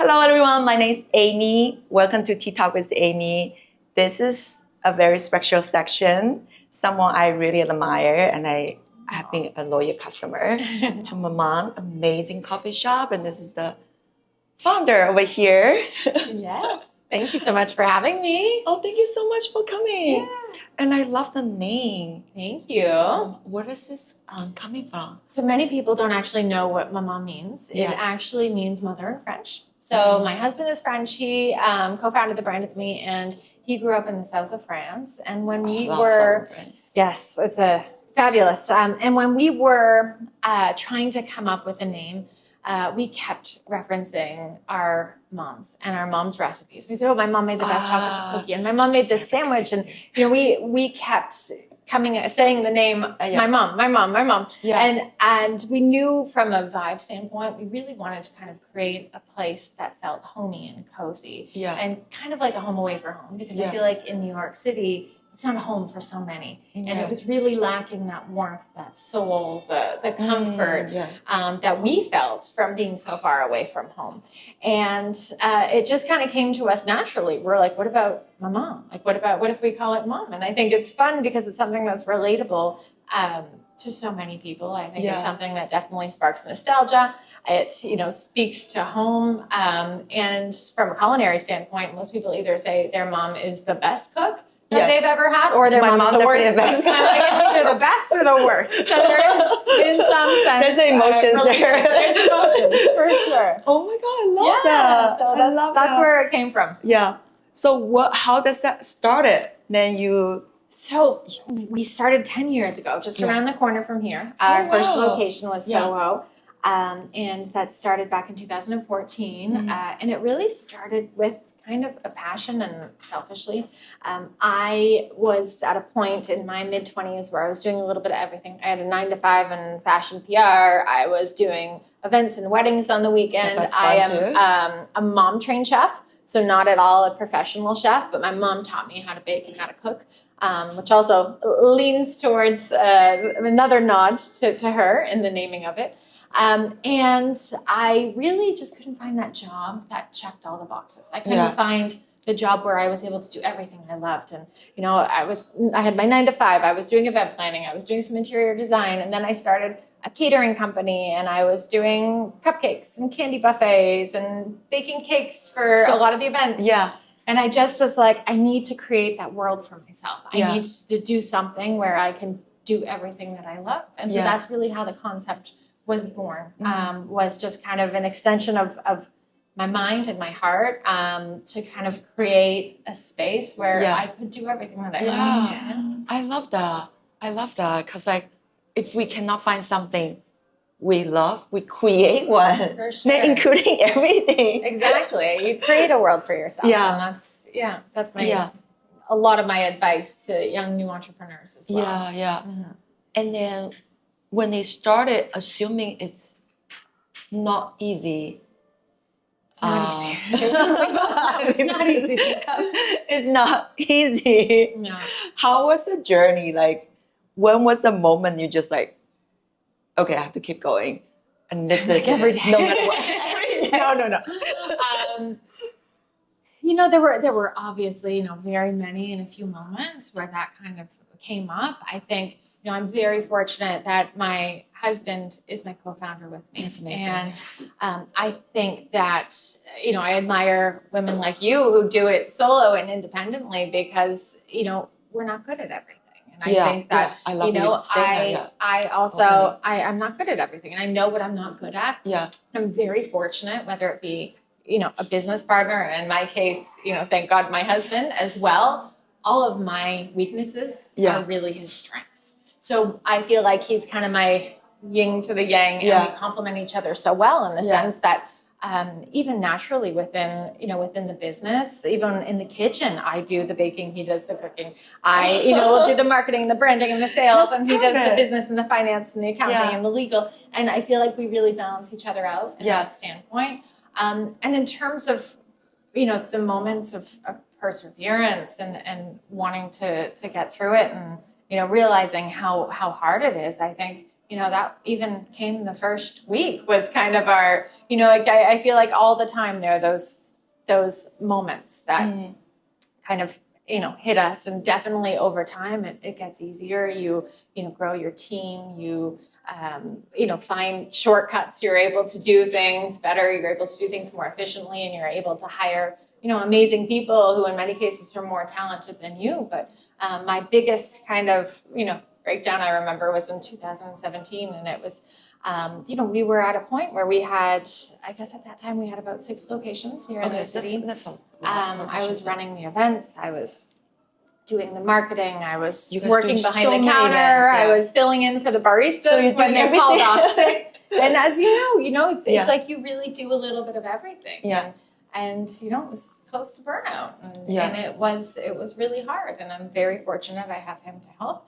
Hello, everyone. My name is Amy. Welcome to Tea Talk with Amy. This is a very special section. Someone I really admire, and I have been a loyal customer to Maman, amazing coffee shop. And this is the founder over here. Yes. Thank you so much for having me. Oh, thank you so much for coming. Yeah. And I love the name. Thank you. Where is this coming from? So many people don't actually know what Maman means. Yeah. It actually means mother in French. So my husband is French. He co-founded the brand with me, and he grew up in the south of France. And when we were, yes, it's a fabulous. And when we were trying to come up with a name, we kept referencing our moms and our mom's recipes. We said, "Oh, my mom made the best chocolate chip cookie, and my mom made this sandwich." And we kept saying the name, my mom. Yeah. And we knew from a vibe standpoint, we really wanted to kind of create a place that felt homey and cozy, and kind of like a home away from home, because I feel like in New York City, it's not a home for so many. And it was really lacking that warmth, that soul, the comfort that we felt from being so far away from home. And it just kind of came to us naturally. We're like, what about my mom? Like, what if we call it Mom? And I think it's fun because it's something that's relatable to so many people. I think it's something that definitely sparks nostalgia. It, speaks to home. And from a culinary standpoint, most people either say their mom is the best cook that they've ever had, or their mom's the worst. The best. They're the best or the worst. So there is, in some sense, there's emotions there. There's emotions, for sure. Oh my God, I love that. So that's where it came from. Yeah. So how does that started? Then So we started 10 years ago, just around the corner from here. Our first location was Soho. And that started back in 2014. And it really started with kind of a passion, and selfishly. I was at a point in my mid-20s where I was doing a little bit of everything. I had a 9-to-5 in fashion PR. I was doing events and weddings on the weekend. I am a mom-trained chef, so not at all a professional chef, but my mom taught me how to bake and how to cook, which also leans towards another nod to her in the naming of it. And I really just couldn't find that job that checked all the boxes. I couldn't find the job where I was able to do everything I loved. And, I had my 9-to-5, I was doing event planning, I was doing some interior design, and then I started a catering company, and I was doing cupcakes and candy buffets and baking cakes for a lot of the events. Yeah. And I just was like, I need to create that world for myself. I need to do something where I can do everything that I love. And so that's really how the concept was born, was just kind of an extension of my mind and my heart, to kind of create a space where I could do everything that I loved. Yeah. I love that. Because if we cannot find something we love, we create one. For sure. Then including everything. Exactly. You create a world for yourself. Yeah. And that's a lot of my advice to young new entrepreneurs as well. Yeah. Mm-hmm. And then when they started assuming it's not easy. It's not easy. It's not easy. It's not easy. No. How was the journey? Like, when was the moment you just like, okay, I have to keep going? And this is every day. No matter what. Every day. No. There were obviously, very many and a few moments where that kind of came up. I think, I'm very fortunate that my husband is my co-founder with me. That's amazing. And I think that, I admire women like you who do it solo and independently, because, we're not good at everything. And I think that, I love you saying that. I also, I'm not good at everything, and I know what I'm not good at. Yeah. I'm very fortunate, whether it be, a business partner, in my case, thank God, my husband as well. All of my weaknesses are really his strengths. So I feel like he's kind of my yin to the yang, and we complement each other so well, in the sense that even naturally within the business, even in the kitchen, I do the baking, he does the cooking. I, will do the marketing, the branding, and the sales, and he does the business and the finance and the accounting and the legal. And I feel like we really balance each other out in that standpoint. And in terms of, the moments of perseverance and wanting to get through it, and realizing how hard it is, I think that even came the first week was kind of our, like I feel like all the time there are those moments that kind of, hit us. And definitely over time, it gets easier. You grow your team, you find shortcuts. You're able to do things better. You're able to do things more efficiently, and you're able to hire, amazing people who in many cases are more talented than you. But my biggest kind of, breakdown I remember was in 2017, and it was, we were at a point where we had, I guess at that time we had about 6 locations here in the city. I was running the events. I was doing the marketing. I was working behind the counter. Events, I was filling in for the baristas when they called off sick. And as you know, it's like you really do a little bit of everything. Yeah. And it was close to burnout, and it was really hard. And I'm very fortunate I have him to help.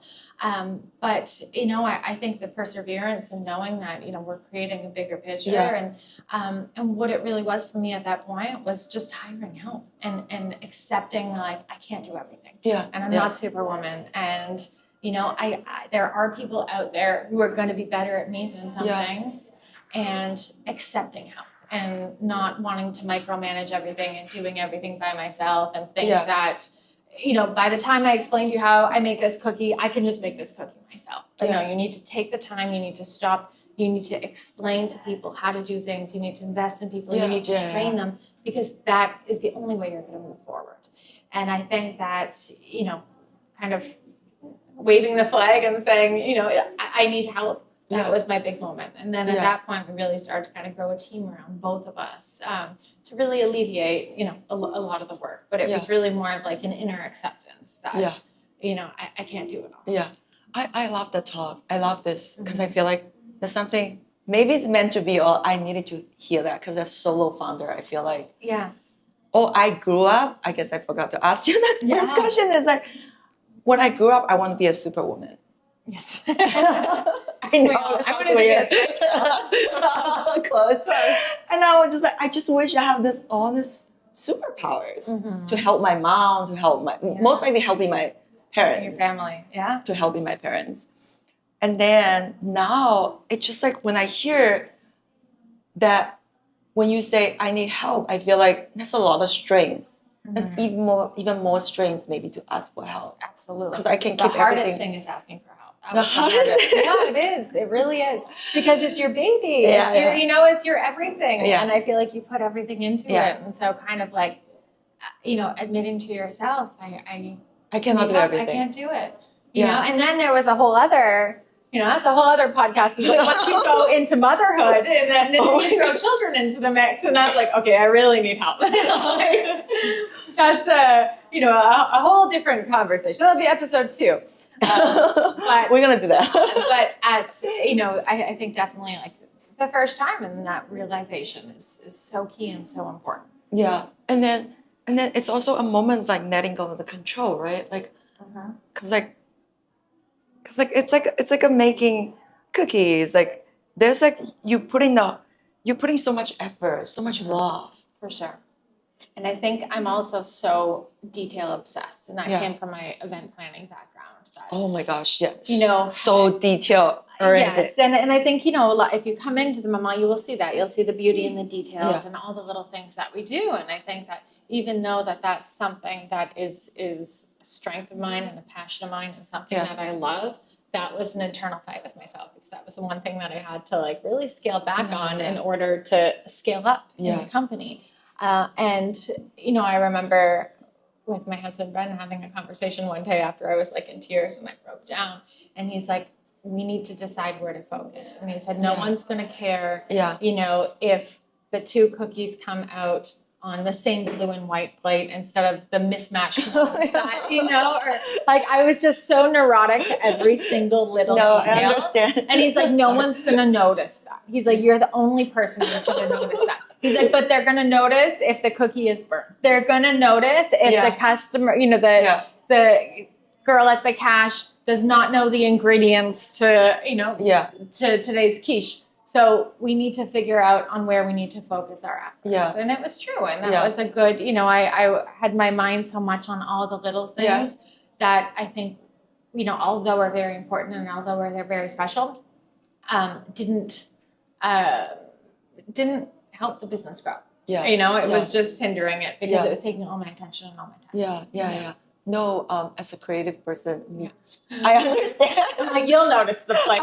But I think the perseverance and knowing that we're creating a bigger picture, and what it really was for me at that point was just hiring help and accepting like I can't do everything. Yeah. And I'm not Superwoman, and I there are people out there who are going to be better at me than some things, and accepting help. And not wanting to micromanage everything and doing everything by myself, and think that, by the time I explain to you how I make this cookie, I can just make this cookie myself. But no, you need to take the time, you need to stop, you need to explain to people how to do things, you need to invest in people, you need to train them, because that is the only way you're going to move forward. And I think that, kind of waving the flag and saying, I need help. That was my big moment. And then at that point, we really started to kind of grow a team around both of us to really alleviate, a lot of the work. But it was really more of like an inner acceptance that, I can't do it all. Yeah. I love the talk. I love this because I feel like there's something, maybe it's meant to be, or I needed to hear that because as solo founder, I feel like. Yes. Oh, I grew up, I guess I forgot to ask you that first question. Is like, when I grew up, I want to be a superwoman. Yes. I know. I want to be a close. And I was just like, I just wish I have all these superpowers to help my mom, to help most likely helping my parents. Your family, to helping my parents. And then now it's just like when I hear that, when you say I need help, I feel like that's a lot of strengths. There's even more strengths maybe to ask for help. Absolutely. Because I can keep everything. The hardest everything. thing is asking for help. The hardest. Yeah, it is. It really is. Because it's your baby. It's it's your everything. Yeah. And I feel like you put everything into it. And so kind of like, admitting to yourself, I cannot do everything. I can't do it. You know? And then there was a whole other, that's a whole other podcast. It's like once you go into motherhood and then you throw children into the mix, and that's like, okay, I really need help. That's a whole different conversation. That'll be episode 2. But we're gonna do that. But I think definitely like the first time, and that realization is so key and so important. Yeah, and then it's also a moment of like letting go of the control, right? Like, because it's like a making cookies. Like there's like you're putting so much effort, so much love. For sure. And I think I'm also so detail obsessed, and that came from my event planning background. Oh my gosh, yes. So detail oriented. Yes, and I think, if you come into the Maman, you will see that. You'll see the beauty in the details and all the little things that we do. And I think that even though that's something that is a strength of mine and a passion of mine and something that I love, that was an internal fight with myself, because that was the one thing that I had to like really scale back on in order to scale up in the company. And I remember with my husband Ben having a conversation one day after I was like in tears and I broke down, and he's like, we need to decide where to focus. And he said, no one's going to care, if the 2 cookies come out on the same blue and white plate instead of the mismatched ones that, or like I was just so neurotic to every single little detail. I understand. And he's like, no one's going to notice that. He's like, you're the only person who's going to notice that. He's like, but they're going to notice if the cookie is burnt. They're going to notice if the customer, the girl at the cash does not know the ingredients to, to today's quiche. So we need to figure out on where we need to focus our efforts. Yeah. And it was true. And that was a good, I had my mind so much on all the little things that I think, although are very important and although they're very special, didn't help the business grow. Yeah. It was just hindering it because it was taking all my attention and all my time. Yeah. No, as a creative person, I understand. Like, you'll notice the place.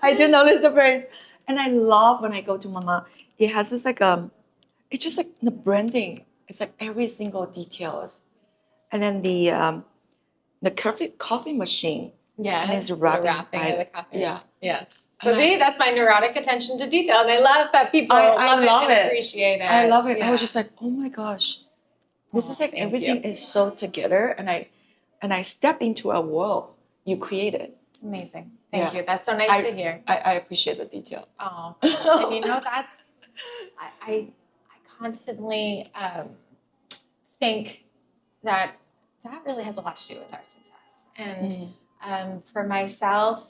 I do notice the place. And I love when I go to Mama. It has this like it's just like the branding. It's like every single details. And then the coffee machine. Yeah, and it's the wrapping of the coffee. Yeah. Yes. So that's my neurotic attention to detail, and I love that people love it and appreciate it. I love it. Yeah. I was just like, oh my gosh, this is like everything you. is so together, and I step into a world you created. Amazing. Thank you. That's so nice to hear. I appreciate the detail. Oh, and that's I constantly think that really has a lot to do with our success, and for myself,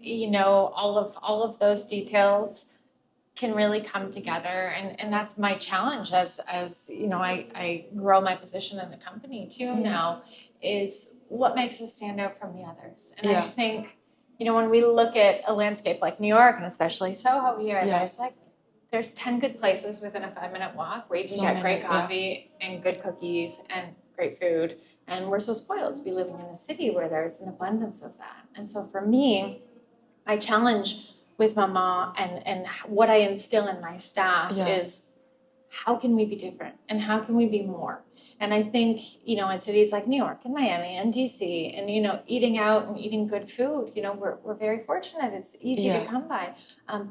all of those details can really come together, and that's my challenge as I grow my position in the company too now, is what makes us stand out from the others. And I think when we look at a landscape like New York, and especially Soho here, there's 10 good places within a 5-minute walk where you can get great coffee and good cookies and great food. And we're so spoiled to be living in a city where there's an abundance of that. And so for me, my challenge with Mama and what I instill in my staff is, how can we be different and how can we be more? And I think, in cities like New York and Miami and DC and, eating out and eating good food, we're very fortunate. It's easy to come by.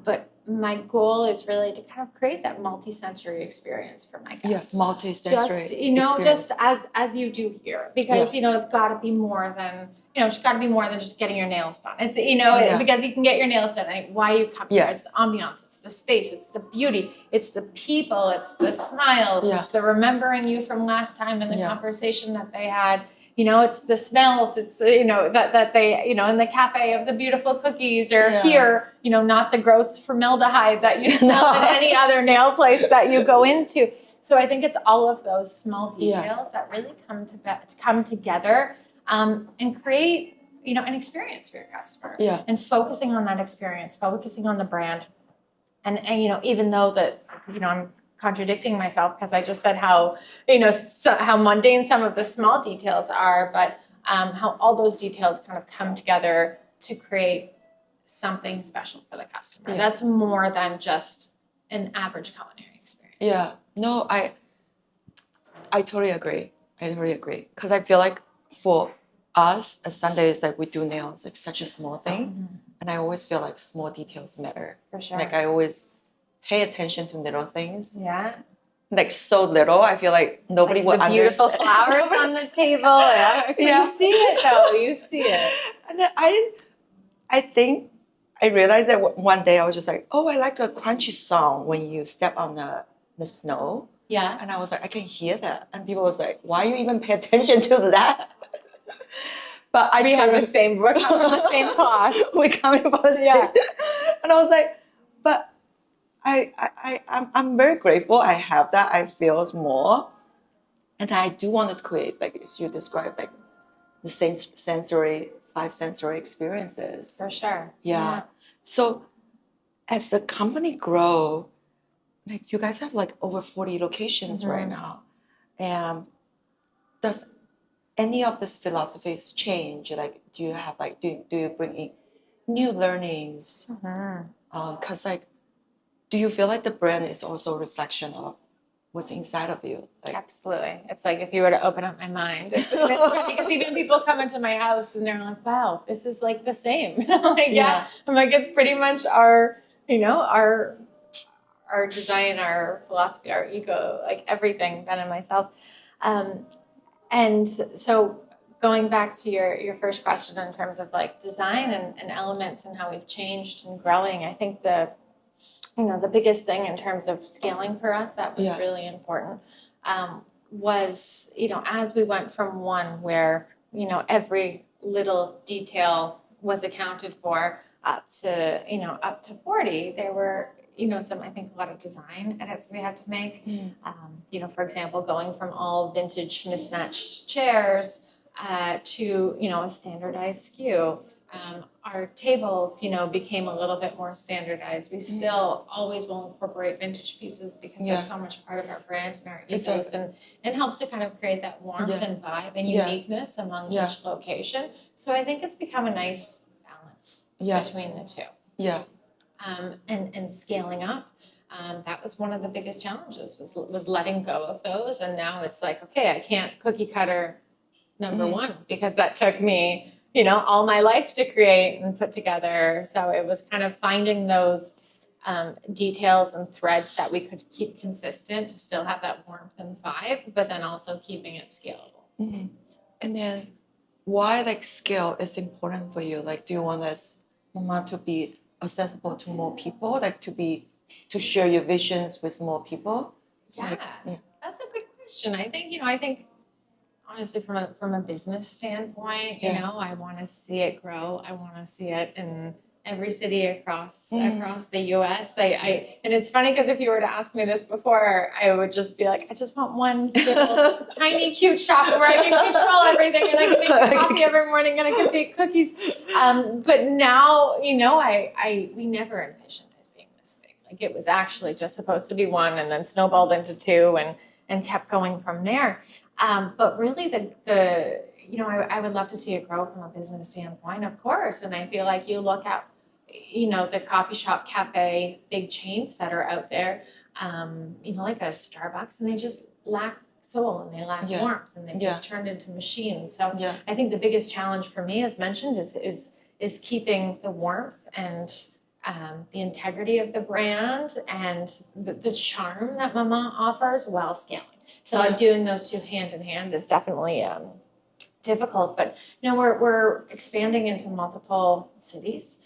But my goal is really to kind of create that multi-sensory experience for my guests. Yeah, multi-sensory experience. Just as you do here. Because, it's got to be more than... it's got to be more than just getting your nails done. It's, because you can get your nails done. Why you come here? It's the ambiance, it's the space, it's the beauty, it's the people, it's the smiles, it's the remembering you from last time and the conversation that they had. It's the smells, it's, that they, in the cafe of the beautiful cookies, or here, not the gross formaldehyde that you smell at any other nail place that you go into. So I think it's all of those small details that really come together. And create, an experience for your customer. Yeah. And focusing on that experience, focusing on the brand. And even though that, I'm contradicting myself because I just said how mundane some of the small details are, but how all those details kind of come together to create something special for the customer. Yeah. That's more than just an average culinary experience. Yeah. No, I totally agree. Because I feel like for us, a Sunday is like we do nails, like such a small thing. And I always feel like small details matter. For sure. Like I always pay attention to little things. Yeah. Like so little, I feel like nobody would understand. Beautiful flowers on the table. Yeah. You see it though. You see it. And then I think I realized that one day I was just like, oh, I like the crunchy sound when you step on the snow. Yeah. And I was like, I can hear that. And people was like, why you even pay attention to that? But we're coming from the same cloth. We're coming from the same. Yeah. And I was like, but I'm very grateful I have that. I feel more. And I do want to create, like as you described, like the same five sensory experiences. For sure. Yeah. So as the company grow, like you guys have like over 40 locations right now. And does any of these philosophies change? Like, do you have like, do you bring in new learnings? Because like, do you feel like the brand is also a reflection of what's inside of you? Like, absolutely. It's like if you were to open up my mind. It's because even people come into my house and they're like, wow, this is like the same. Like, yeah. I'm like, it's pretty much our design, our philosophy, our ego, like everything, Ben and myself. And so going back to your first question in terms of like design and elements and how we've changed and growing, I think the biggest thing in terms of scaling for us that was really important was, as we went from one where, every little detail was accounted for up to 40, there were, I think a lot of design edits we had to make. For example, going from all vintage mismatched chairs to, a standardized SKU. our tables, became a little bit more standardized. We still always will incorporate vintage pieces because that's so much part of our brand and our ethos, and helps to kind of create that warmth and vibe and uniqueness among each location. So I think it's become a nice balance between the two. Yeah. And scaling up. That was one of the biggest challenges was letting go of those. And now it's like, okay, I can't cookie cutter number one because that took me, all my life to create and put together. So it was kind of finding those details and threads that we could keep consistent to still have that warmth and vibe, but then also keeping it scalable. Mm-hmm. And then why scale is important for you? Do you want this Mama to be accessible to more people, to share your visions with more people? Yeah, that's a good question. I think honestly, from a business standpoint, I want to see it grow. I want to see it in every city across the U.S. And it's funny because if you were to ask me this before, I would just be like, I just want one little tiny cute shop where I can control everything and I can make coffee every morning and I can bake cookies. But now, we never envisioned it being this big. It was actually just supposed to be one and then snowballed into two and kept going from there. But really I would love to see it grow from a business standpoint, of course. And I feel like you look at, the coffee shop, cafe, big chains that are out there, like a Starbucks, and they just lack soul and they lack warmth and they've just turned into machines. So I think the biggest challenge for me, as mentioned, is keeping the warmth and the integrity of the brand and the charm that Mama offers while scaling. So doing those two hand in hand is definitely difficult, but we're expanding into multiple cities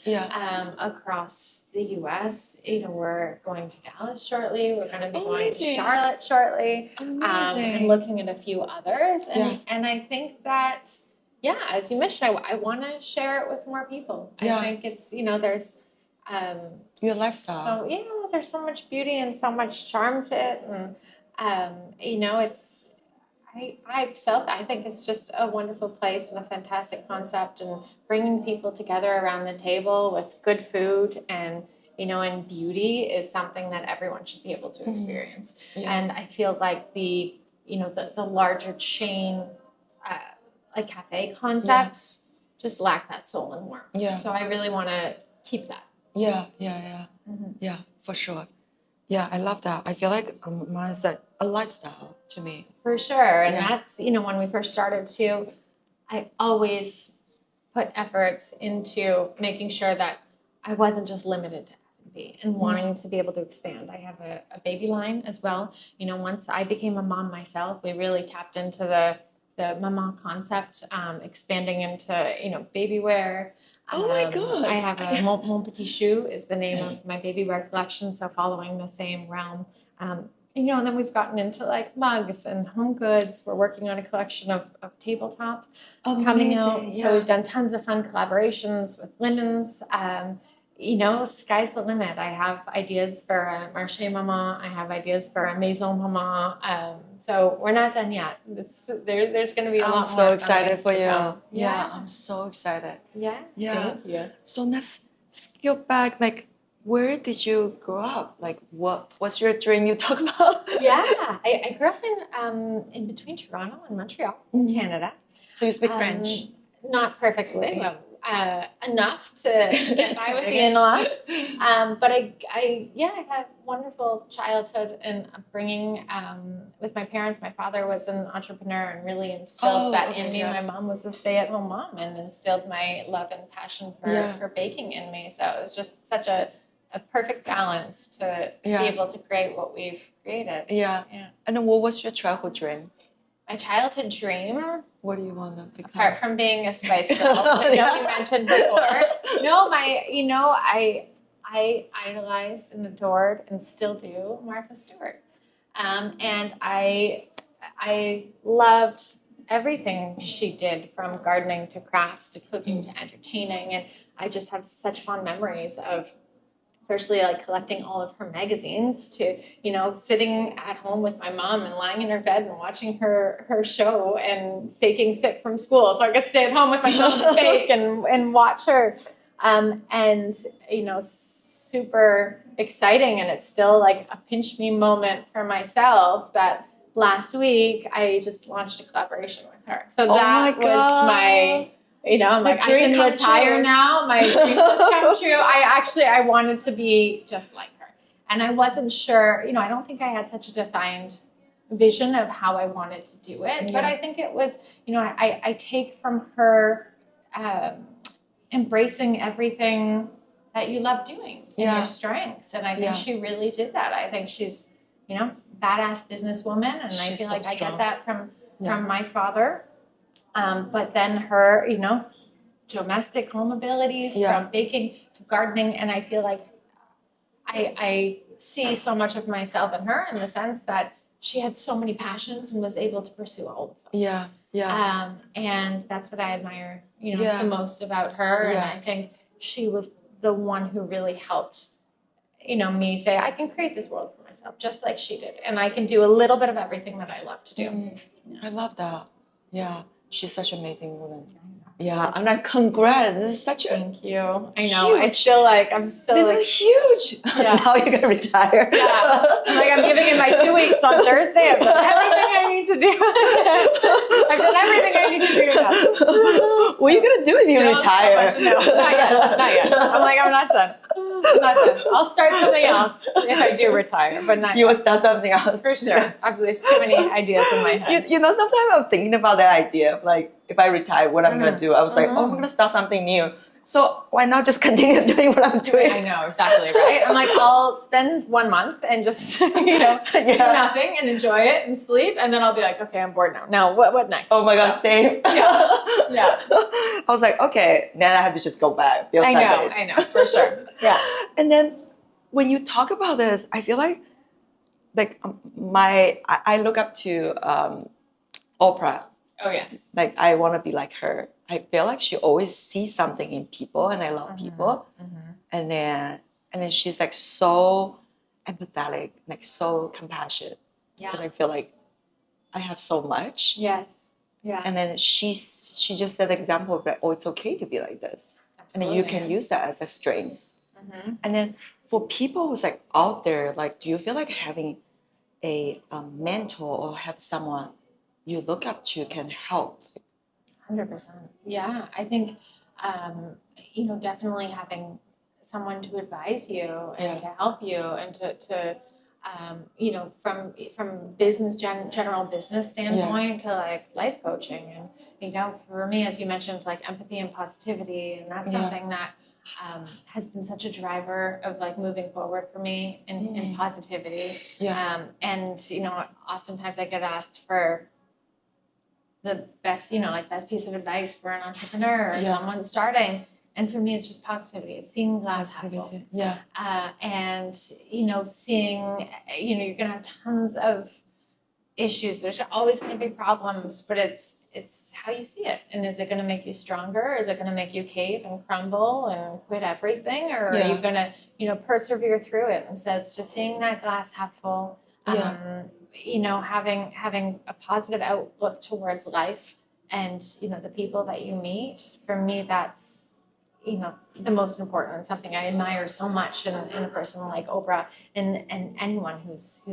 across the U.S. We're going to Dallas shortly. We're going to be going to Charlotte shortly, and looking at a few others. And I think that as you mentioned, I want to share it with more people. I think it's there's your lifestyle. So there's so much beauty and so much charm to it, and it's. I think it's just a wonderful place and a fantastic concept, and bringing people together around the table with good food and and beauty is something that everyone should be able to experience. And I feel like the larger chain cafe concepts just lack that soul and warmth. So I really want to keep that. Yeah, for sure. Yeah, I love that. I feel like mine's a lifestyle to me. For sure. And that's, when we first started too, I always put efforts into making sure that I wasn't just limited to F&B and wanting to be able to expand. I have a baby line as well. Once I became a mom myself, we really tapped into the Maman concept, expanding into, baby wear. Oh my gosh. I have a Mon Petit Chou is the name of my baby wear collection, so following the same realm. And then we've gotten into mugs and home goods. We're working on a collection of tabletop coming out. So we've done tons of fun collaborations with linens. Sky's the limit. I have ideas for a Marché Maman. I have ideas for a Maison Maman. So we're not done yet. There's going to be a lot more. I'm so excited for you. Yeah, I'm so excited. Yeah. Thank you. So let's go back. Where did you grow up? What's your dream you talk about? I grew up in between Toronto and Montreal, in Canada. So you speak French? Not perfectly, but enough to get by with the in-laws. But I had a wonderful childhood and upbringing with my parents. My father was an entrepreneur and really instilled that in me. My mom was a stay-at-home mom and instilled my love and passion for baking in me. So it was just such a perfect balance to be able to create what we've created. Yeah. And what was your childhood dream? My childhood dream. What do you want to become? Apart from being a Spice Girl, that you mentioned before. No, I idolized and adored and still do Martha Stewart. And I loved everything she did, from gardening to crafts to cooking to entertaining. And I just have such fond memories of firstly like collecting all of her magazines to, you know, sitting at home with my mom and lying in her bed and watching her show and faking sick from school. So I could stay at home with my mom and fake and watch her. And, you know, super exciting. And it's still like a pinch me moment for myself that last week I just launched a collaboration with her. So that was my, you know, I'm like, I can retire now. My dream has come true. I wanted to be just like her. And I wasn't sure, you know, I don't think I had such a defined vision of how I wanted to do it. But I think it was, you know, I take from her embracing everything that you love doing and your strengths. And I think she really did that. I think she's, you know, badass businesswoman. And I feel like I get that from my father. But then her, you know, domestic home abilities from baking to gardening. And I feel like I see so much of myself in her in the sense that she had so many passions and was able to pursue all of them. And that's what I admire, you know, the most about her. And I think she was the one who really helped, you know, me say, I can create this world for myself just like she did. And I can do a little bit of everything that I love to do. I love that. Yeah. She's such an amazing woman. Yeah. I'm like, congrats. This is such a Thank you. I know. I'm still this is huge. Now you're going to retire. I'm like, I'm giving it my 2 weeks on Thursday. I've done everything I need to do. I've done everything I need to do now. What are you going to do if you retire? No, not yet. I'm like, I'm not done. I'll start something else if I do retire, but not You will start something else. For sure. There's too many ideas in my head. You know, sometimes I'm thinking about that idea of like, if I retire, what I'm going to do. I was like, oh, I'm going to start something new. So why not just continue doing what I'm doing? I know, exactly, right? I'm like, I'll spend 1 month and just, you know, do nothing and enjoy it and sleep. And then I'll be like, okay, I'm bored now. Now, what next? Oh my God, same. I was like, okay, then I have to just go back. I know, for sure. Yeah. And then when you talk about this, I feel like I look up to Oprah. Oh, yes. Like, I want to be like her. I feel like she always sees something in people, and I love people. And then she's like so empathetic, like so compassionate. Yeah. Because I feel like I have so much. Yes. Yeah. And then she just set the example of like, oh, it's okay to be like this. Absolutely. And then you can use that as a strength. And then for people who's like out there, like, do you feel like having a mentor or have someone you look up to can help? 100%. Yeah, I think, you know, definitely having someone to advise you and to help you and to you know, from business, general business standpoint to like life coaching. And, you know, for me, as you mentioned, like empathy and positivity, and that's something that has been such a driver of like moving forward for me in positivity. And, you know, oftentimes I get asked for the best, you know, like best piece of advice for an entrepreneur or someone starting. And for me, it's just positivity. It's seeing glass half full. And, you know, seeing, you know, you're going to have tons of issues. There's always going to be problems, but it's how you see it. And is it going to make you stronger? Is it going to make you cave and crumble and quit everything? Or are you going to, you know, persevere through it? And so it's just seeing that glass half full. You know, having a positive outlook towards life and, you know, the people that you meet. For me, that's, you know, the most important and something I admire so much in a person like Oprah and anyone who's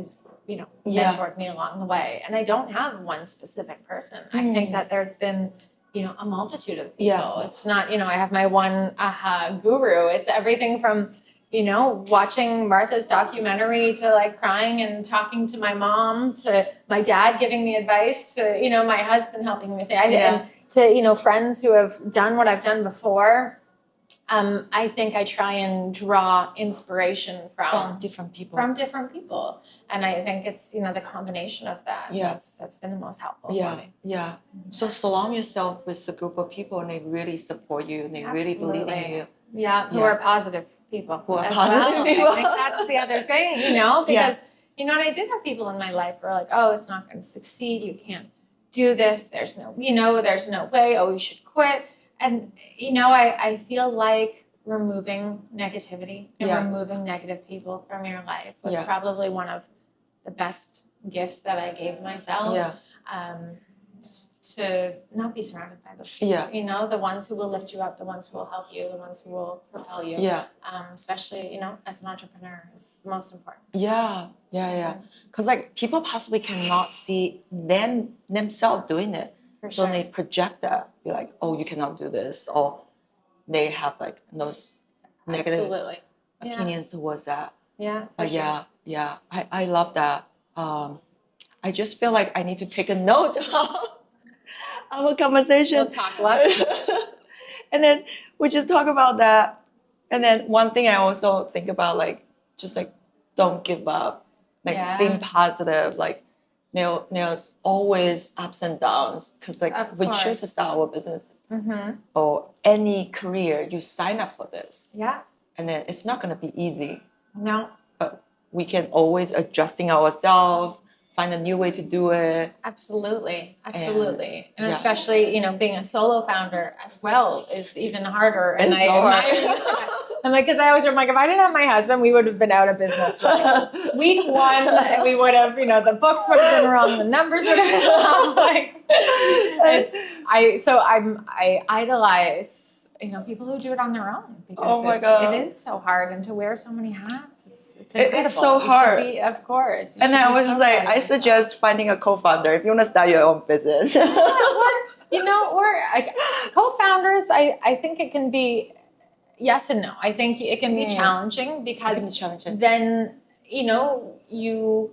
you know, mentored me along the way. And I don't have one specific person. I think that there's been, you know, a multitude of people. It's not, you know, I have my one guru. It's everything from, you know, watching Martha's documentary to like crying and talking to my mom, to my dad giving me advice, to, you know, my husband helping me with it, and to, you know, friends who have done what I've done before. I think I try and draw inspiration from different people. And I think it's, you know, the combination of that that's been the most helpful for me. So surround yourself with a group of people and they really support you and they really believe in you. Who are positive people. I think that's the other thing, you know, because, you know, and I did have people in my life who are like, oh, it's not going to succeed. You can't do this. There's no way. Oh, you should quit. And, you know, I feel like removing negativity and removing negative people from your life was probably one of the best gifts that I gave myself. To not be surrounded by those people. You know, the ones who will lift you up, the ones who will help you, the ones who will propel you. Especially, you know, as an entrepreneur, is the most important. Because like people possibly cannot see themselves doing it. So they project that. Be like, oh, you cannot do this. Or they have like those negative opinions towards that. I love that. I just feel like I need to take a note of our conversation. We'll talk less. And then we just talk about that. And then one thing I also think about, like, just like, don't give up. Like, being positive. Like, there's always ups and downs. Because, like, we choose to start our business or any career, you sign up for this. And then it's not going to be easy. No. But we can always adjusting ourselves, find a new way to do it. Absolutely. And especially, you know, being a solo founder as well is even harder. And it's so hard. I'm like, because I always, I'm like, if I didn't have my husband, we would have been out of business. Like, week one, we would have, you know, the books would have been wrong, the numbers would have been wrong. Like, I idolize, you know, people who do it on their own, because it is so hard, and to wear so many hats, it's incredible. It's so hard. Of course. And I was just like, I suggest finding a co-founder if you want to start your own business. Or like co-founders, I think it can be yes and no. I think it can be challenging because then, you know, you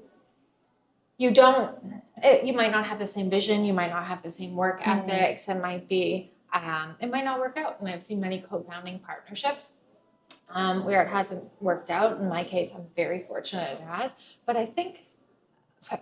might not have the same vision, you might not have the same work ethics, it might not work out. And I've seen many co-founding partnerships where it hasn't worked out. In my case, I'm very fortunate it has. But I think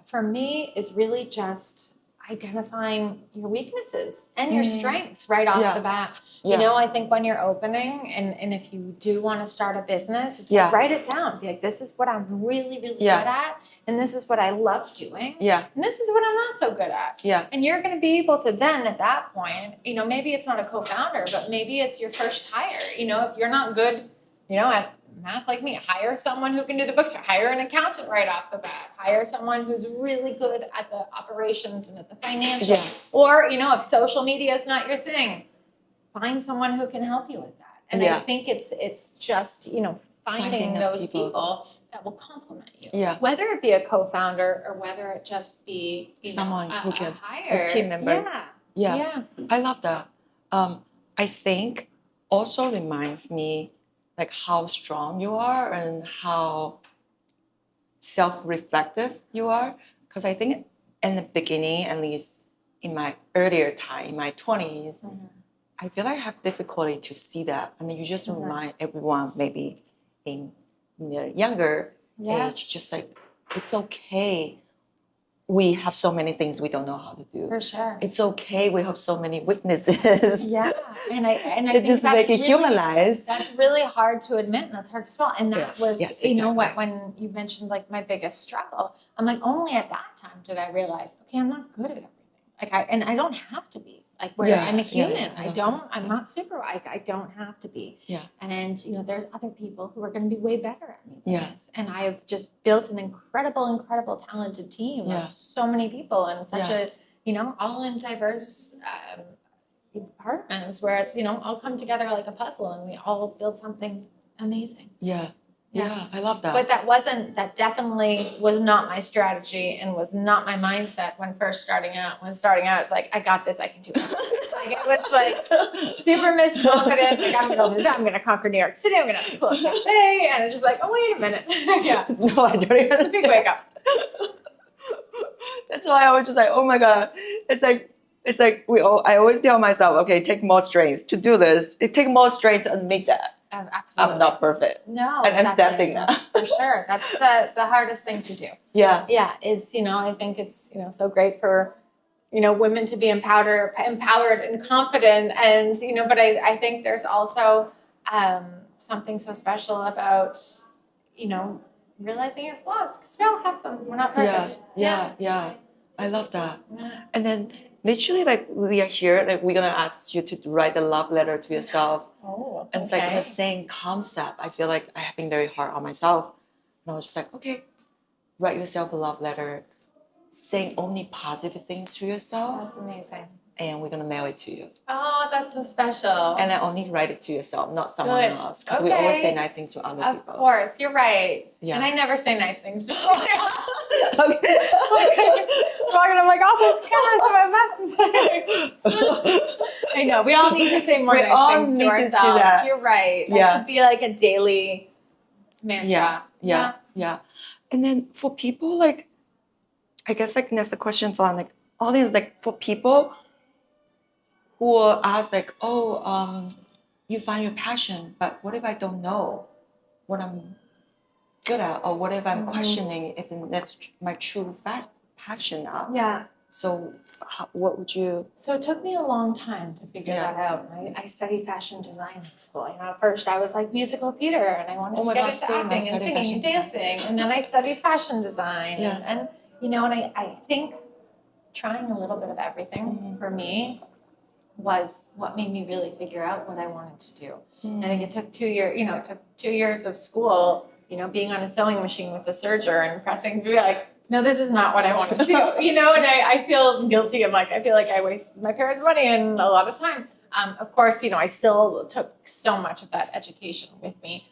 for me is really just identifying your weaknesses and your strengths right off the bat. You know, I think when you're opening and if you do want to start a business, it's like, write it down. Be like, this is what I'm really, really good at. And this is what I love doing. And this is what I'm not so good at. And you're going to be able to then, at that point, you know, maybe it's not a co-founder, but maybe it's your first hire. You know, if you're not good, you know, at math like me, hire someone who can do the books, or hire an accountant right off the bat, hire someone who's really good at the operations and at the financial. Or, you know, if social media is not your thing, find someone who can help you with that. And I think it's just, you know, finding those people that will complement you. Whether it be a co-founder or whether it just be someone who can hire a team member. I love that. I think also reminds me like how strong you are and how self-reflective you are. Because I think in the beginning, at least in my earlier time, in my 20s, I feel like I have difficulty to see that. I mean, you just remind everyone maybe in their younger age, just like, it's okay. We have so many things we don't know how to do. For sure. It's okay. We have so many weaknesses. And I it just make it humanized. That's really hard to admit, and that's hard to swallow. And that was, you know what, when you mentioned like my biggest struggle, I'm like, only at that time did I realize, okay, I'm not good at everything. Like I don't have to be. Like where I'm a human. I'm not super, I don't have to be. And, you know, there's other people who are going to be way better at me than this. And I've just built an incredible, talented team of so many people and such a, you know, all in diverse departments where it's, you know, all come together like a puzzle and we all build something amazing. Yeah, I love that. But that definitely was not my strategy and was not my mindset when starting out. It's like, I got this, I can do it. Like, it was like super misconfident. Like, I'm going to conquer New York City. I'm going to pull a café. And it's just like, oh, wait a minute. No, I don't even understand. It's a big wake up. That's why I was just like, oh my God. It's like I always tell myself, okay, take more strengths to do this. It takes more strengths to admit that. Absolutely. I'm not perfect. No, and accepting that. For sure. That's the hardest thing to do. Yeah. Is, you know, I think it's, you know, so great for, you know, women to be empowered and confident. And, you know, but I think there's also something so special about, you know, realizing your flaws, because we all have them. We're not perfect. Yeah. I love that. And then literally, like, we are here, like, we're gonna ask you to write a love letter to yourself. Oh, And it's like the same concept. I feel like I have been very hard on myself. And I was just like, okay, write yourself a love letter, saying only positive things to yourself. That's amazing. And we're gonna mail it to you. Oh, that's so special. And I only write it to yourself, not someone else. Because we always say nice things to other people. Of course, you're right. Yeah. And I never say nice things to Okay. Walking, I'm like, all those cameras in my message. I know. We all need to say more nice things to ourselves. You're right. That should be like a daily mantra. Yeah. And then for people, like, I guess, like, that's a question for, like, audience, like, for people who ask, like, you find your passion, but what if I don't know what I'm good at, or what if I'm questioning if that's my true passion now? Yeah. So what would you... So it took me a long time to figure that out. I studied fashion design in school. You know, at first I was like musical theater, and I wanted to get into acting and singing and dancing. And then I studied fashion design. And you know, and I think trying a little bit of everything for me was what made me really figure out what I wanted to do. I think it took 2 years, you know, it took 2 years of school, you know, being on a sewing machine with the serger and pressing to be like, no, this is not what I want to do, you know, and I feel guilty. I feel like I wasted my parents' money and a lot of time. Of course, you know, I still took so much of that education with me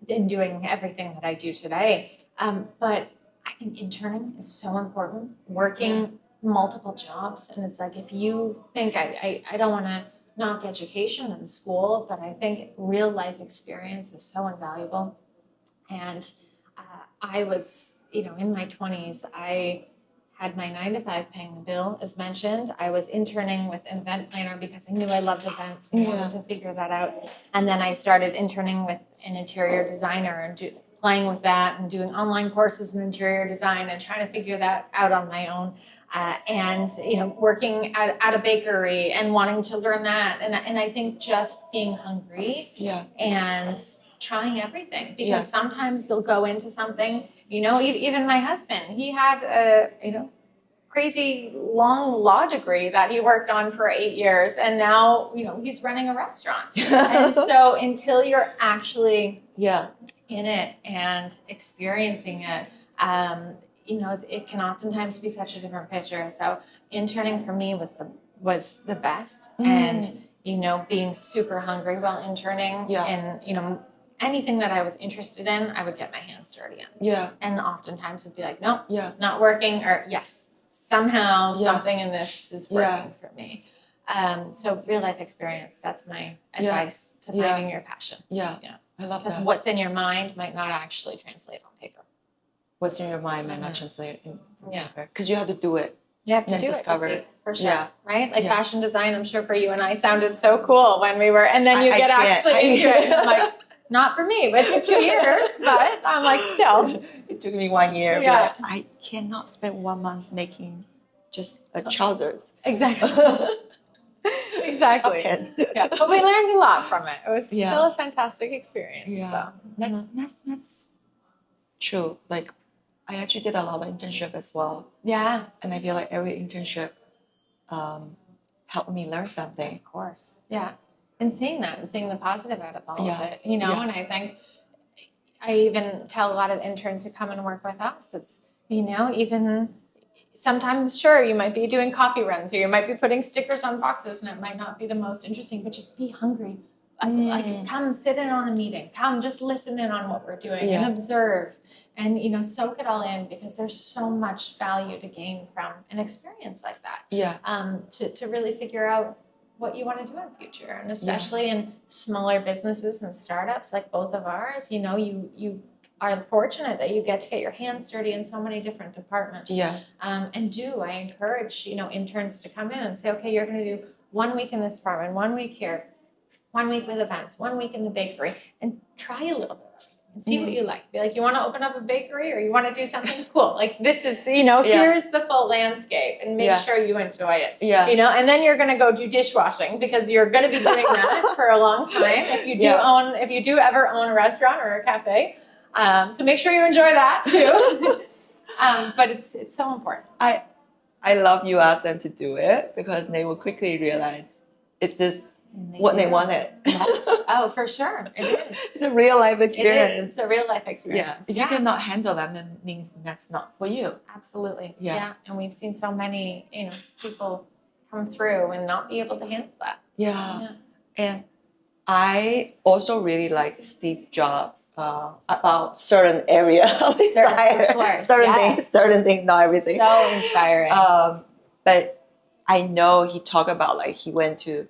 in doing everything that I do today. But I think interning is so important, working multiple jobs. And it's like, if you think, I don't want to knock education in school, but I think real life experience is so invaluable. And I was, you know, in my 20s, I had my 9-to-5 paying the bill, as mentioned. I was interning with an event planner because I knew I loved events and wanted to figure that out. And then I started interning with an interior designer and playing with that and doing online courses in interior design and trying to figure that out on my own. And, you know, working at a bakery and wanting to learn that. And I think just being hungry and trying everything, because sometimes you'll go into something, you know, even my husband, he had a, you know, crazy long law degree that he worked on for 8 years. And now, you know, he's running a restaurant. And so until you're actually in it and experiencing it, you know, it can oftentimes be such a different picture. So interning for me was the best. And, you know, being super hungry while interning and, you know, anything that I was interested in, I would get my hands dirty in. And oftentimes it'd be like, nope, not working, or yes, somehow something in this is working for me. So real life experience, that's my advice to finding your passion. I love that. Because what's in your mind might not actually translate on paper. What's in your mind might not translate in paper. Because you have to do it. You have to do discover it, for sure, right? Like fashion design, I'm sure for you and I sounded so cool when we were, and then you get actually into it, and I'm like, not for me. It took 2 years, but I'm like, still. It took me 1 year. But I cannot spend 1 month making just a trousers. Exactly. Exactly. But we learned a lot from it. It was still a fantastic experience. So. That's true. Like, I actually did a lot of internship as well. And I feel like every internship helped me learn something. Of course. And seeing that and seeing the positive out of all of it, you know, and I think I even tell a lot of interns who come and work with us, it's, you know, even sometimes, sure, you might be doing coffee runs or you might be putting stickers on boxes and it might not be the most interesting, but just be hungry. Like come sit in on a meeting, come just listen in on what we're doing and observe and, you know, soak it all in, because there's so much value to gain from an experience like that. To really figure out what you want to do in the future, and especially in smaller businesses and startups like both of ours, you know, you are fortunate that you get to get your hands dirty in so many different departments. And I encourage, you know, interns to come in and say, okay, you're going to do 1 week in this department, 1 week here, 1 week with events, 1 week in the bakery, and try a little bit and see what you like. Be like, you want to open up a bakery or you want to do something cool? Like, this is, you know, here's the full landscape, and make sure you enjoy it. You know, and then you're going to go do dishwashing, because you're going to be doing that for a long time. If you do ever own a restaurant or a cafe, so make sure you enjoy that too. But it's so important. I love you ask them to do it because they will quickly realize it's just what they wanted. Yes. Oh, for sure. It is. It's a real life experience. It is. It's a real life experience. Yeah. If you cannot handle them, then it means that's not for you. Absolutely. Yeah. And we've seen so many, people come through and not be able to handle that. Yeah. And I also really like Steve Jobs about certain area of his life. Certain things, not everything. So inspiring. But I know he talked about like he went to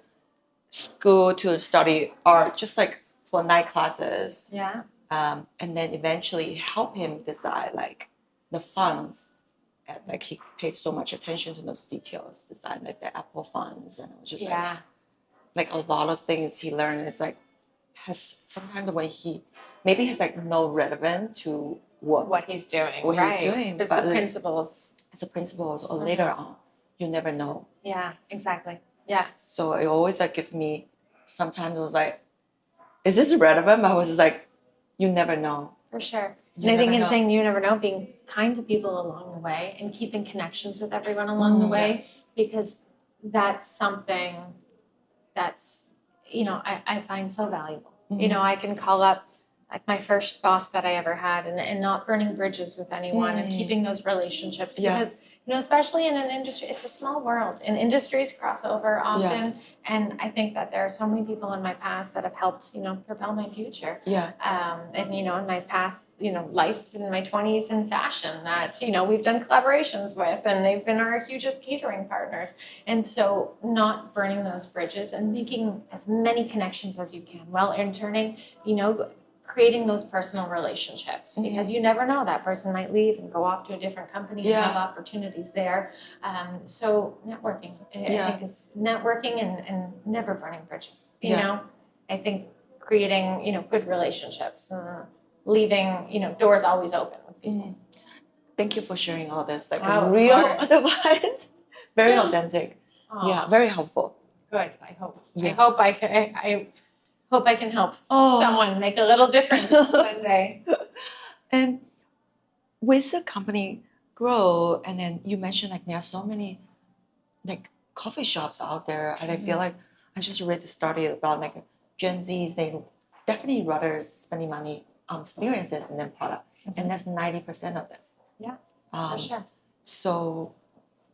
school to study art, just like for night classes. Yeah. And then eventually help him design like the fonts. And like he paid so much attention to those details, design like the Apple fonts, and it was just like a lot of things he learned. It's like has sometimes when he maybe has like no relevance to what he's doing. He's doing, it's but the principles. It's the principles, or later on, you never know. Yeah, exactly. Yeah. So it always like give me. Sometimes it was like, is this relevant? But I was just like, you never know. For sure. And I think in saying you never know, being kind to people along the way and keeping connections with everyone along the way, because that's something that's, I find so valuable. I can call up like my first boss that I ever had and not burning bridges with anyone and keeping those relationships because, especially in an industry, it's a small world and industries cross over often. And I think that there are so many people in my past that have helped, propel my future. And, in my past, life in my 20s in fashion that, we've done collaborations with and they've been our hugest catering partners. And so not burning those bridges and making as many connections as you can while interning, creating those personal relationships because you never know, that person might leave and go off to a different company and have opportunities there. So networking, I think is networking and never burning bridges. You know, I think creating, good relationships and leaving, doors always open with people. Thank you for sharing all this. Like real advice, very authentic. Yeah, very helpful. Good. I hope. I hope I can help someone make a little difference one day. And with the company grow, and then you mentioned like there are so many like coffee shops out there, and I feel like I just read the study about like Gen Zs, they definitely rather spending money on experiences and then product, and that's 90% of them. Yeah, for sure. So,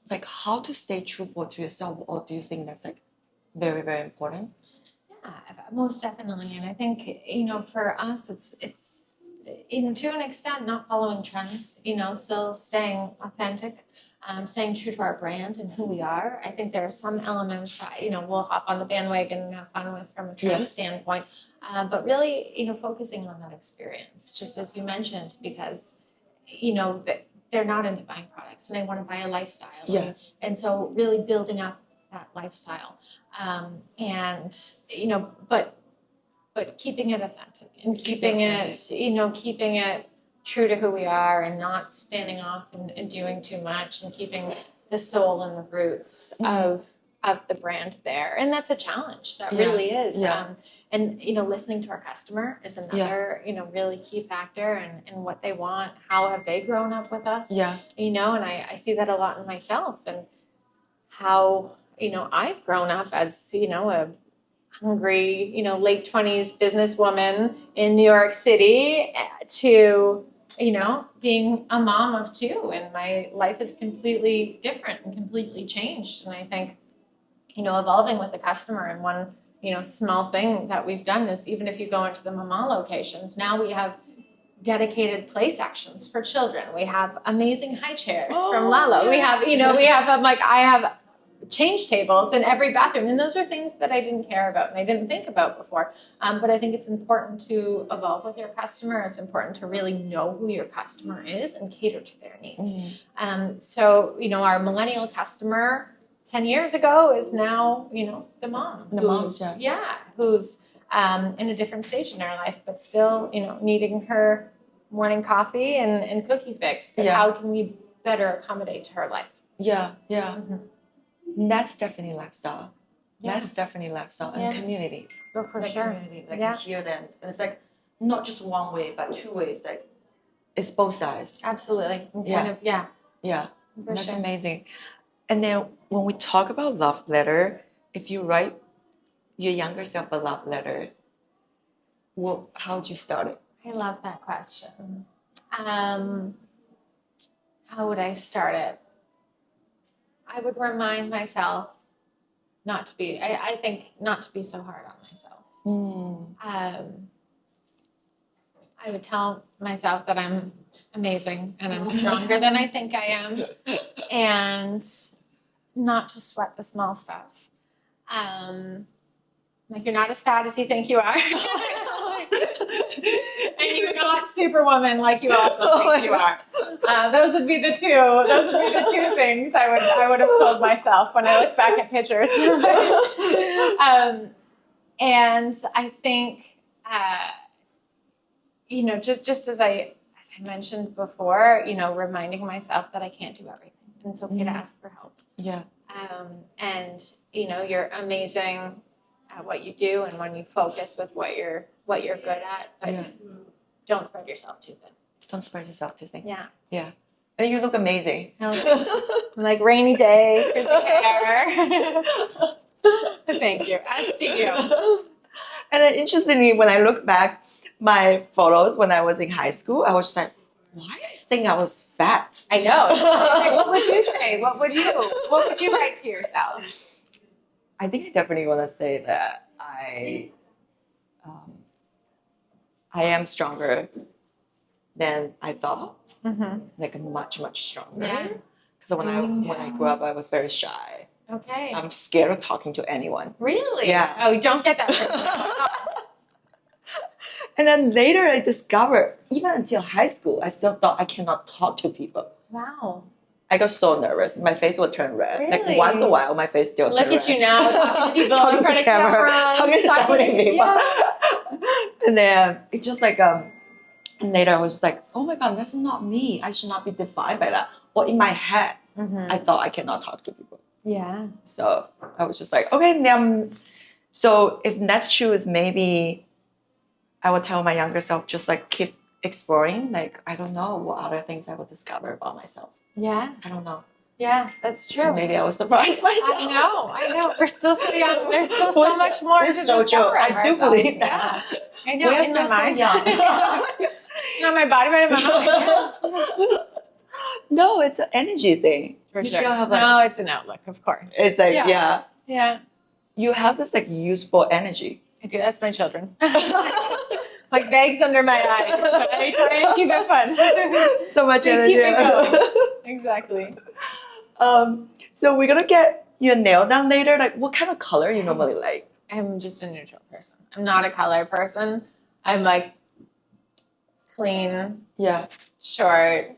like, how to stay truthful to yourself, or do you think that's like very, very important? Most definitely. And I think, for us, it's to an extent, not following trends, still staying authentic, staying true to our brand and who we are. I think there are some elements that, we'll hop on the bandwagon and have fun with from a trend standpoint, but really, focusing on that experience, just as you mentioned, because, they're not into buying products and they want to buy a lifestyle. And so really building up that lifestyle. But keeping it authentic and keeping it true to who we are and not spanning off and doing too much and keeping the soul and the roots of the brand there. And that's a challenge. That really is. And listening to our customer is another, really key factor in what they want. How have they grown up with us? And I see that a lot in myself and how, I've grown up as, a hungry, late 20s businesswoman in New York City to, being a mom of two, and my life is completely different and completely changed. And I think, evolving with the customer, and one, small thing that we've done is, even if you go into the Maman locations, now we have dedicated play sections for children. We have amazing high chairs from Lalo. We have, I have change tables in every bathroom. And those are things that I didn't care about and I didn't think about before. But I think it's important to evolve with your customer. It's important to really know who your customer is and cater to their needs. So, our millennial customer 10 years ago is now, the mom. Who's in a different stage in her life, but still, needing her morning coffee and cookie fix. But how can we better accommodate to her life? That's definitely lifestyle. That's definitely lifestyle and community. For sure. Community, you hear them. It's like not just one way, but two ways. Like it's both sides. Absolutely. That's amazing. And then when we talk about love letter, if you write your younger self a love letter, how would you start it? I love that question. How would I start it? I would remind myself not to be, I think not to be so hard on myself. I would tell myself that I'm amazing and I'm stronger than I think I am, and not to sweat the small stuff. Like, you're not as fat as you think you are. And you're not Superwoman like you also think you are. Those would be the two things I would have told myself when I look back at pictures. And I think, just as I mentioned before, reminding myself that I can't do everything, and it's okay to ask for help. Yeah. And you're amazing at what you do, and when you focus with what you're good at, but don't spread yourself too thin. Don't spread yourself too thin. Yeah. Yeah. And you look amazing. Like rainy day, crazy hair. Thank you. As do you. And then interestingly, when I look back my photos when I was in high school, I was like, why I think I was fat? I know. Like, what would you say? What would you write to yourself? I think I definitely want to say that I am stronger than I thought. Like much, much stronger. Yeah. Because when I grew up, I was very shy. Okay. I'm scared of talking to anyone. Really? Yeah. Oh, you don't get that. And then later I discovered, even until high school, I still thought I cannot talk to people. Wow. I got so nervous. My face would turn red. Really? Like once in a while, my face still turns red. Look at you now, talking to people in front of cameras. Talking to so many people. Yeah. And then it's just like, and later I was just like, oh my God, that's not me. I should not be defined by that. Or in my head, I thought I cannot talk to people. Yeah. So I was just like, okay, so if that's true, is maybe I would tell my younger self, just like keep exploring. Like, I don't know what other things I would discover about myself. Yeah. I don't know. Yeah, that's true. So maybe I was surprised myself. I know. We're still so young. There's still so much more to so discover. True. I do believe that. Yeah. I know. We are in still my mind. so young. Not my body, but in my mind. No, it's an energy thing. For you sure. still have like, no, it's an outlook, of course. It's like, Yeah. You have this like useful energy. I do. That's my children. Like bags under my eyes. But I try and keep it fun. So much They energy. keep it going. Exactly. So we're gonna get your nail done later. Like, what kind of color you normally like? I'm just a neutral person. I'm not a color person. I'm like clean, short,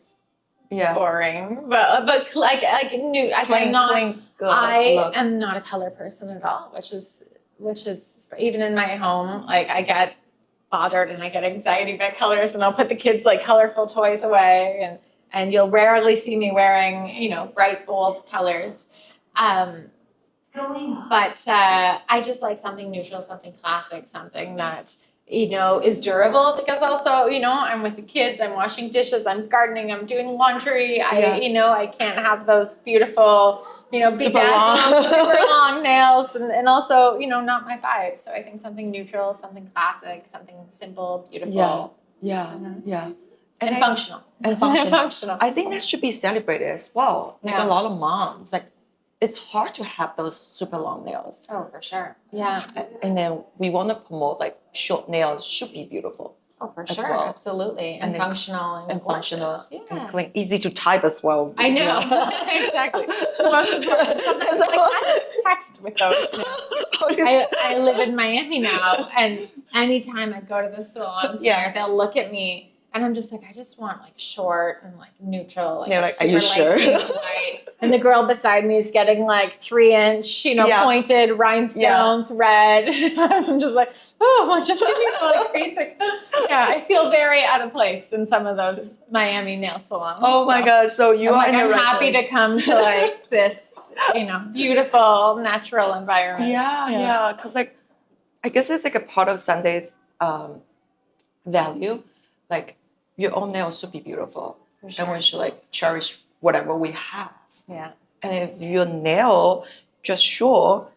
boring, but like new. Clean, I am not a color person at all, which is even in my home. Like, I get bothered and I get anxiety by colors, and I'll put the kids' like colorful toys away, and you'll rarely see me wearing bright bold colors. But I just like something neutral, something classic, something that is durable, because also, I'm with the kids, I'm washing dishes, I'm gardening, I'm doing laundry. I can't have those beautiful, super long nails, and also, not my vibe. So I think something neutral, something classic, something simple, beautiful. And functional. Functional. I think that should be celebrated as well. Like a lot of moms, like, it's hard to have those super long nails. Oh, for sure. Yeah. And then we want to promote like short nails should be beautiful. Oh, for sure. Well. Absolutely. And functional. And functional. And clean, easy to type as well. I know. Exactly. It's the most important. Sometimes I'm like, I don't text with those nails. I live in Miami now, and anytime I go to the salons there, they'll look at me, and I'm just like, I just want like short and like neutral. Like, are you sure? White. And the girl beside me is getting like 3-inch, pointed rhinestones, red. I'm just like, just give me the like basic. Yeah, I feel very out of place in some of those Miami nail salons. Oh my gosh! So I'm happy to come to like this, beautiful natural environment. Yeah. Because like, I guess it's like a part of Sunday's value. Like, your own nails should be beautiful, and we should like cherish whatever we have. Yeah. And if your nail just short,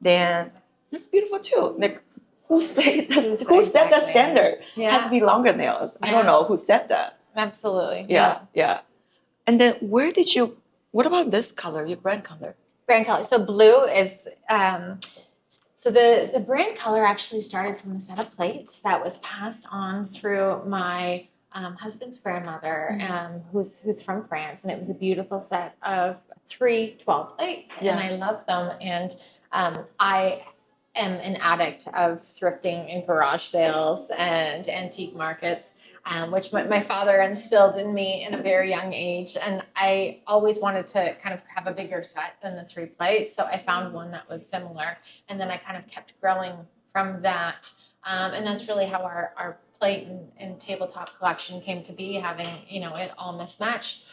then that's beautiful too. Like who set the standard? Yeah. Has to be longer nails. I don't know who said that. Absolutely. Yeah. And then what about this color, your brand color? Brand color. So blue is, so the brand color actually started from a set of plates that was passed on through my husband's grandmother, who's from France. And it was a beautiful set of 3 12 plates. And I love them. And I am an addict of thrifting and garage sales and antique markets. Which my father instilled in me in a very young age. And I always wanted to kind of have a bigger set than the 3 plates. So I found one that was similar. And then I kind of kept growing from that. And that's really how our plate and tabletop collection came to be, having, it all mismatched.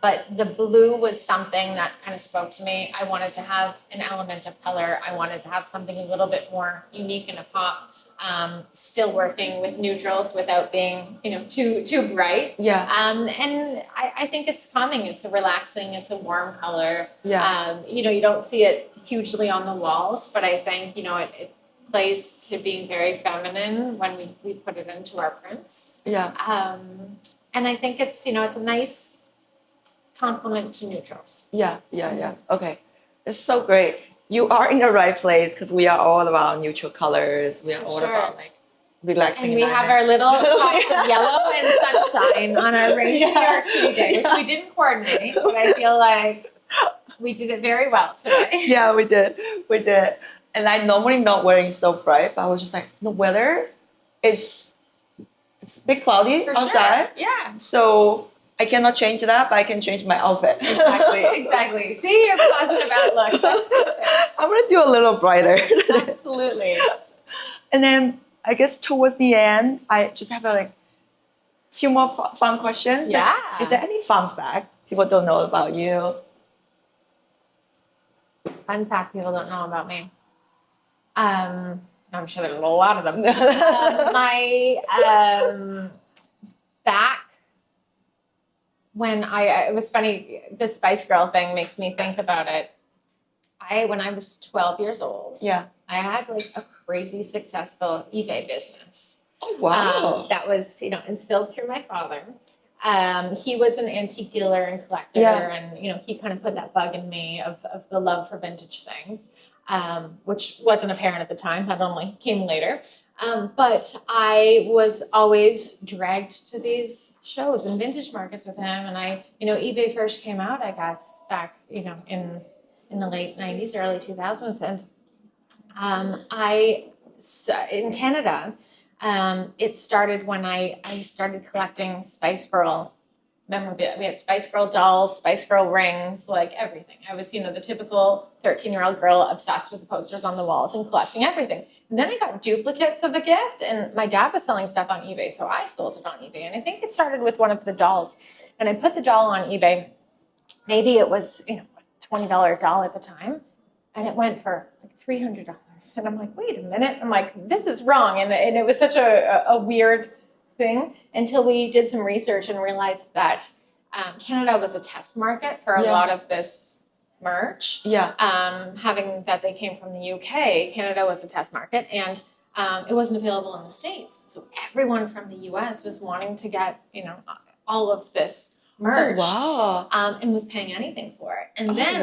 But the blue was something that kind of spoke to me. I wanted to have an element of color. I wanted to have something a little bit more unique and a pop. Still working with neutrals without being, too bright. Yeah. And I think it's calming. It's a relaxing. It's a warm color. Yeah. You don't see it hugely on the walls, but I think it plays to being very feminine when we put it into our prints. Yeah. And I think it's it's a nice complement to neutrals. Yeah. Okay, it's so great. You are in the right place because we are all about neutral colors. We are all about like relaxing. And we have our little pops of yellow and sunshine on our rainy New York City day, which we didn't coordinate, but I feel like we did it very well today. Yeah, we did. And I normally not wearing so bright, but I was just like, the weather it's a bit cloudy outside. Sure. Yeah. So I cannot change that, but I can change my outfit. Exactly. See your positive outlook. That's perfect. I'm gonna do a little brighter. Absolutely. And then I guess towards the end, I just have a few more fun questions. Yeah. Is there any fun fact people don't know about you? Fun fact people don't know about me. I'm sure there's a lot of them. Back when it was funny, the Spice Girl thing makes me think about it. When I was 12 years old, I had a crazy successful eBay business. Oh, wow. That was, instilled through my father. He was an antique dealer and collector, and, he kind of put that bug in me of the love for vintage things, which wasn't apparent at the time. That only came later. But I was always dragged to these shows and vintage markets with him. And eBay first came out, I guess, back, in the late 90s, early 2000s. And in Canada, it started when I started collecting Spice Girl memorabilia. We had Spice Girl dolls, Spice Girl rings, everything. I was, the typical 13-year-old girl obsessed with the posters on the walls and collecting everything. And then I got duplicates of a gift, and my dad was selling stuff on eBay, so I sold it on eBay. And I think it started with one of the dolls. And I put the doll on eBay. Maybe it was, a $20 doll at the time, and it went for $300. And I'm like, wait a minute. I'm like, this is wrong. And it was such a weird thing until we did some research and realized that Canada was a test market for a lot of this merch. Yeah. Having that they came from the UK, Canada was a test market, and it wasn't available in the States. So everyone from the US was wanting to get, all of this merch. Oh, wow. And was paying anything for it. And then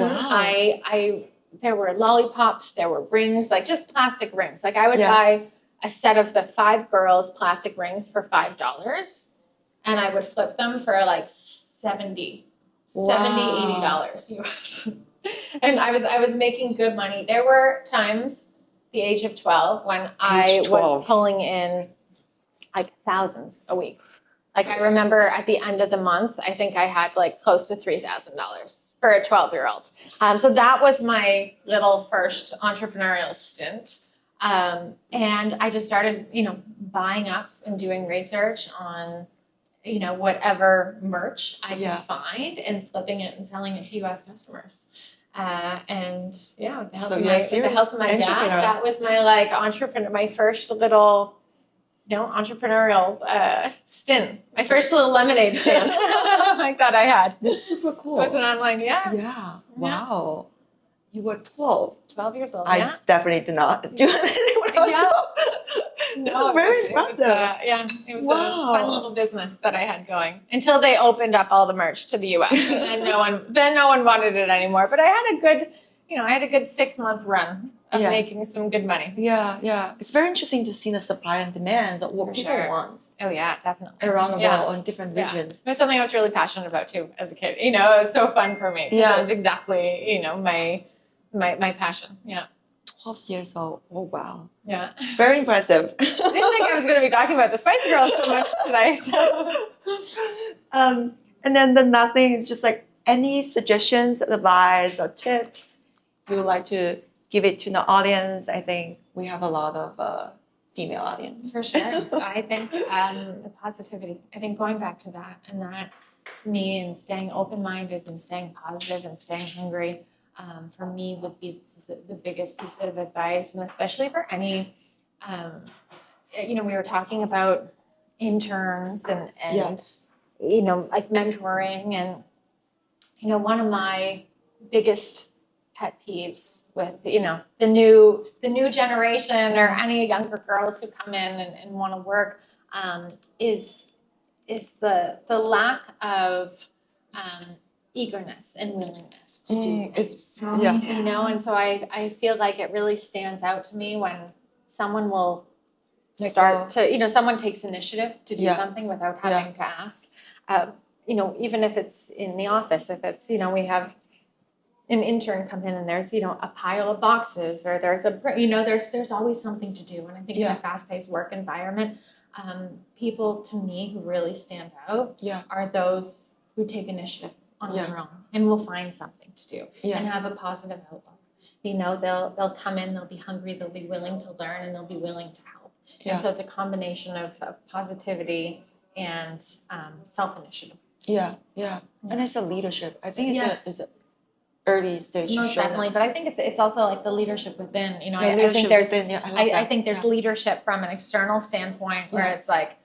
there were lollipops, there were rings, just plastic rings. I would buy a set of the 5 girls plastic rings for $5, and I would flip them for $70, $80 US. And I was making good money. There were times, the age of 12, when I was pulling in thousands a week. I remember at the end of the month, I think I had close to $3,000 for a 12-year-old. So that was my little first entrepreneurial stint. And I just started, buying up and doing research on, whatever merch I could find and flipping it and selling it to U.S. customers. And with the help of my dad, that was my entrepreneur, my first little entrepreneurial stint. My first little lemonade stand like that I had. This is super cool. It was an online, Yeah. Wow. You were 12. 12 years old, I definitely did not do anything when I was 12. No, That's very impressive. It was a fun little business that I had going until they opened up all the merch to the U.S. and then no one wanted it anymore. But I had a good 6-month run of making some good money. Yeah. It's very interesting to see the supply and demands of what people want. Oh yeah, definitely. Around the world in different regions. It was something I was really passionate about too as a kid. It was so fun for me. It was exactly, my passion. Yeah. 12 years old. Oh wow. Yeah. Very impressive. I didn't think I was going to be talking about the Spice Girls so much today. So. And then the last thing is just like any suggestions, advice, or tips you would like to give it to the audience. I think we have a lot of female audience. For sure. I think the positivity. I think going back to that and that to me and staying open-minded and staying positive and staying hungry for me would be the biggest piece of advice, and especially for any, we were talking about interns and like mentoring, and one of my biggest pet peeves with the new generation or any younger girls who come in and want to work is the lack of eagerness and willingness to do this. And so I feel like it really stands out to me when someone will start to, someone takes initiative to do something without having to ask. Even if it's in the office, if it's, we have an intern come in and there's, a pile of boxes or there's there's always something to do. And I think in a fast-paced work environment, people to me who really stand out are those who take initiative on their own and will find something to do and have a positive outlook. They'll come in, they'll be hungry, they'll be willing to learn, and they'll be willing to help. And so it's a combination of positivity and self-initiative. Yeah. And it's a leadership. I think it's a early stage. Most definitely, but I think it's also like the leadership within. I think there's leadership from an external standpoint where it's like,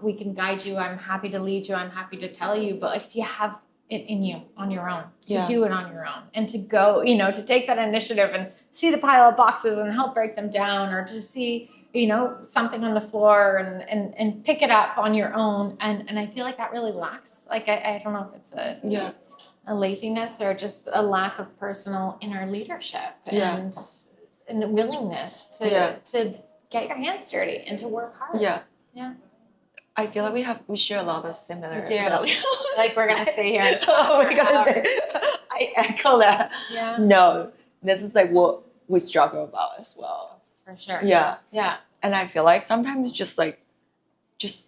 we can guide you. I'm happy to lead you. I'm happy to tell you. But like, do you have it in you on your own to do it on your own and to go, to take that initiative and see the pile of boxes and help break them down, or to see, something on the floor and pick it up on your own. And I feel like that really lacks. Like, I don't know if it's a laziness or just a lack of personal inner leadership and a willingness to get your hands dirty and to work hard. Yeah. I feel like we share a lot of similar values. Like we're gonna stay here. I echo that. Yeah. No, this is like what we struggle about as well. For sure. Yeah. Yeah. And I feel like sometimes just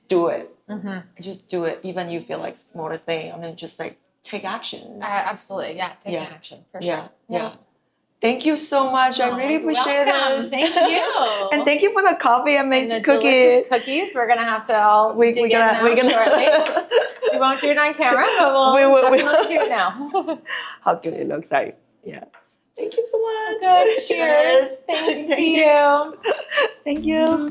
do it. Mm-hmm. Just do it, even you feel like smaller thing, and then just like take action. Absolutely, take action for sure. Yeah. Thank you so much. I really appreciate this. Thank you. And thank you for the coffee and the cookies. We're gonna have to all dig in now shortly. We won't do it on camera, but we'll definitely do it now. How good it looks like. Yeah. Thank you so much. Good. Cheers. Thank you. Thank you.